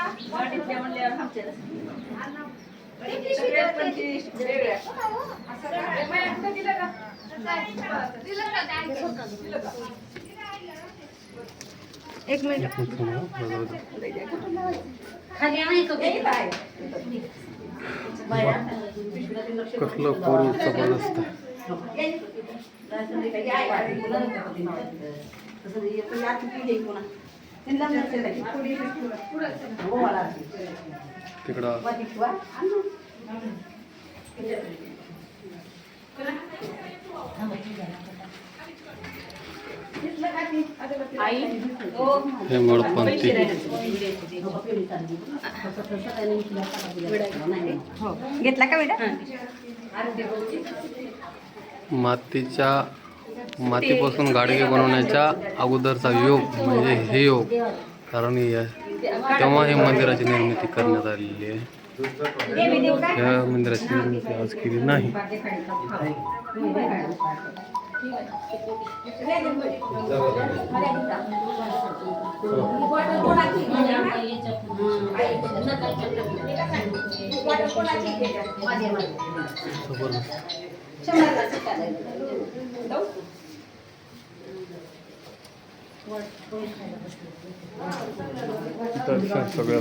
गाडीतल्या म्हणल्यावर आमच्या सगळ्यात पण ती वेगळ्या एक मिनिट खाली आहे का कसलं पोरी जबरदस्त तिकडं हे मळपंथी घेतला का बेटा मातीपासून गाडगे बनवण्याच्या अगोदरचा योग म्हणजे हे योग कारण तेव्हा हे मंदिराची निर्मिती करण्यात आलेली आहे. या मंदिराची निर्मिती आज केली नाही. दर्शन सगळं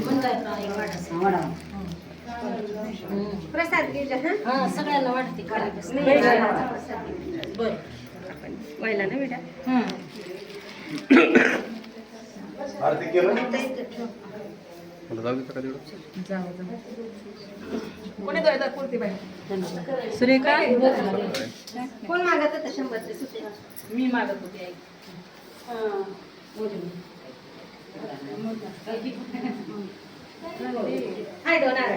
प्रसाद सगळ्यांना वाटते बरं व्हायला ना बेटा आरती केलं मला जाऊ देता का तेवढं कोणी द्यायचा कुर्ती बाई सुरेखा कोण मागत होता 100चे सुट्टे मी मागत होती आई हाय दोनार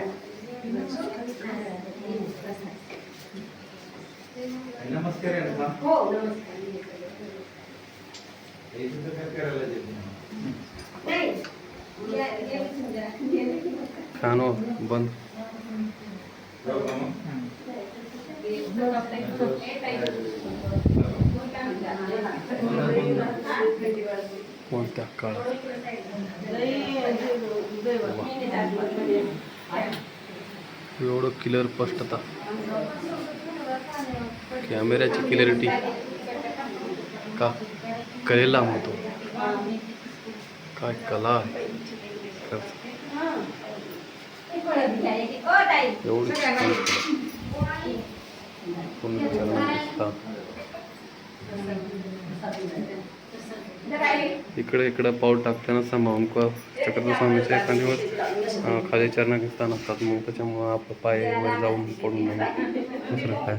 नमस्कार हो नमस्कार नाही खानो बंद कोणत्या काळात एवढं क्लिअर स्पष्टता कॅमेऱ्याची क्लॅरिटी का कलेला म्हणतो काय कला आहे एवढी इकडे पाऊल टाकताना सांभाळून चक्रवर्ती स्वामीच्या एखाद्यावर खाली चरणाचे स्थान असतात मग त्याच्यामुळं आपलं पाय वर जाऊन पडून नये दुसरं काय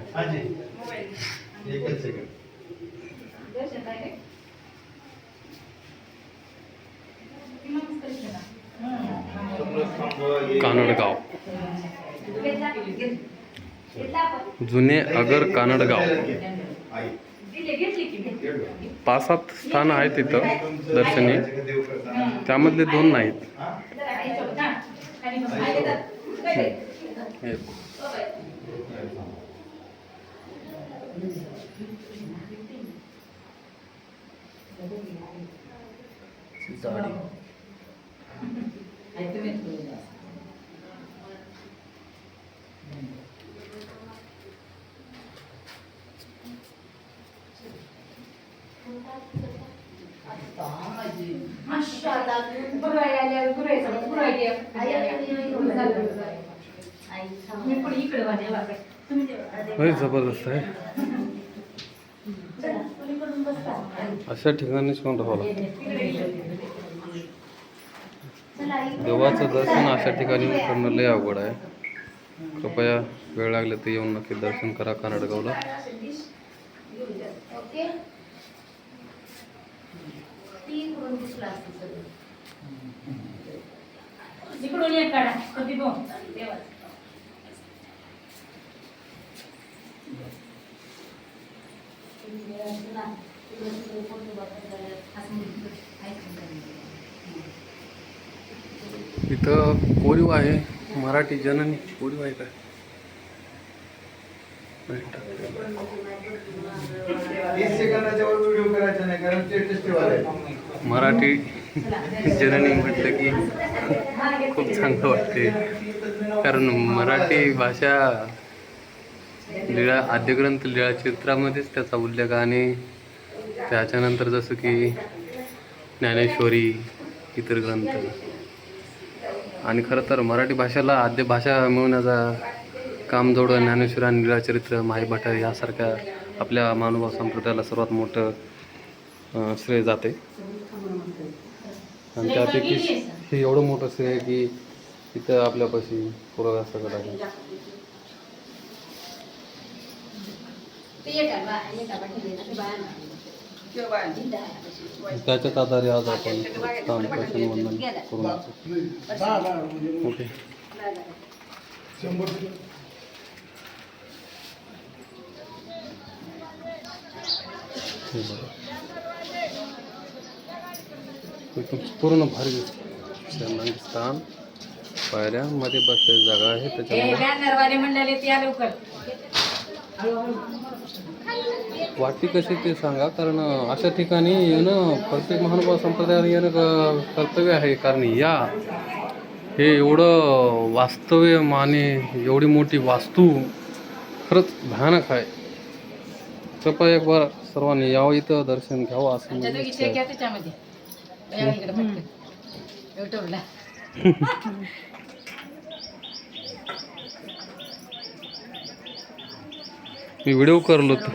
कानडगाव जुने अगर कानडगाव 5-7 स्थान आहेत तिथं दर्शनी त्यामधले 2 नाहीत. जबरदस्त आहे. अशा ठिकाणीच कोण राहावं लागतं. देवाचं दर्शन अशा ठिकाणी करणं लय अवघड आहे. कृपया वेळ लागले तर येऊन नक्की दर्शन करा कानडगावला. इथं कोरीव आहे, मराठी जननी कोरीव आहे काय? 30 सेकंदाच्या वर व्हिडिओ करायचा नाही कारण ते टेस्टिवल आहे. मराठी जननी म्हटलं की खूप चांगलं वाटते, कारण मराठी भाषा लीळा आद्यग्रंथ लीळा चित्रामध्येच त्याचा उल्लेख, आणि त्याच्यानंतर जसं की ज्ञानेश्वरी, इतर ग्रंथ, आणि खरं तर मराठी भाषेला आद्य भाषा मिळवण्याचा कामजोड ज्ञानेश्वरी आणि लीळाचरित्र, माईभट्ट यासारख्या आपल्या महानुभाव संप्रदायाला सर्वात मोठं श्रेय जाते. आणि त्यापैकी हे एवढं मोठं श्रेय आहे की इथं आपल्यापाशी पुरावा सगळं आहे. त्याच्याच आधारे आज आपण रामकृष्ण वंदन करून ओके. पूर्ण भारी दिसतं स्थान, पायऱ्यामध्ये बसलेली जागा आहे. त्याच्यामुळे वाटते कशी ते सांगा, कारण अशा ठिकाणी येणं प्रत्येक महानुभाव संप्रदायाला येणं कर्तव्य आहे. कारण हे एवढं वास्तव्य माने, एवढी मोठी वास्तू खरंच भयानक आहे. कृपया एक बार सर्वांनी यावं, इथं दर्शन घ्यावं असं मी व्हिडिओ करलो होतो.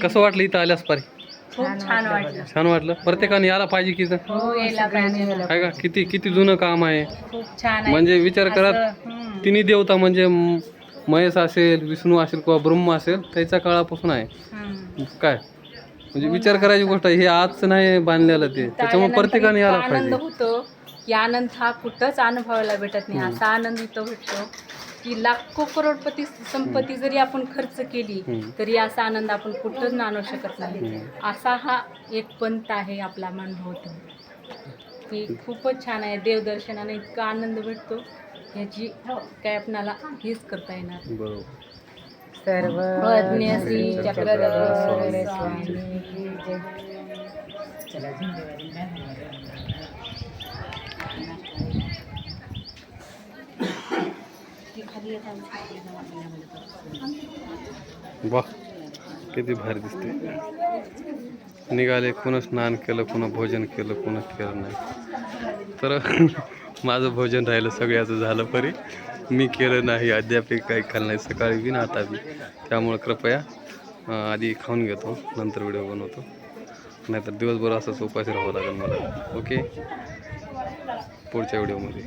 कसं वाटलं इथं आल्यास पारी? खूप छान वाटलं. छान वाटलं. प्रत्येकाने यायला पाहिजे की इथं, आहे का? किती जुनं काम आहे. खूप छान. म्हणजे विचार करा, तिन्ही देवता म्हणजे महेश असेल, विष्णू असेल किंवा ब्रह्म असेल, त्याच्या काळापासून आहे. काय म्हणजे विचार करायची गोष्ट आहे. हे आज नाही बांधलेलं ते, त्याच्यामुळे प्रत्येकाने यायला आनंद पाहिजे. होतो की आनंद हा कुठंच अनुभवायला भेटत नाही. असा आनंद इथं भेटतो की लाखो करोडपती संपत्ती जरी आपण खर्च केली तरी असा आनंद आपण कुठंच आणू शकत नाही. असा हा एक पंथ आहे आपला मानभवतो, की खूपच छान आहे. देवदर्शनाने इतका आनंद भेटतो याची काय आपणाला हेच करता येणार. बरोबर. सर्व श्री चक्रधर स्वामी. वाह, किती भारी दिसते. निघाले, कोणा स्नान केलं, कोणा भोजन केलं, कोणा केलं नाही. तर माझं भोजन राहिलं, सगळ्याचं झालं परी. मी केलं नाही, अद्याप काही खाल्लं नाही, सकाळी बी ना आता बी. त्यामुळं कृपया आधी खाऊन घेतो, नंतर व्हिडिओ बनवतो. नाहीतर दिवसभर असंच उपाशी राहावं लागेल मला. ओके, पुढच्या व्हिडिओमध्ये.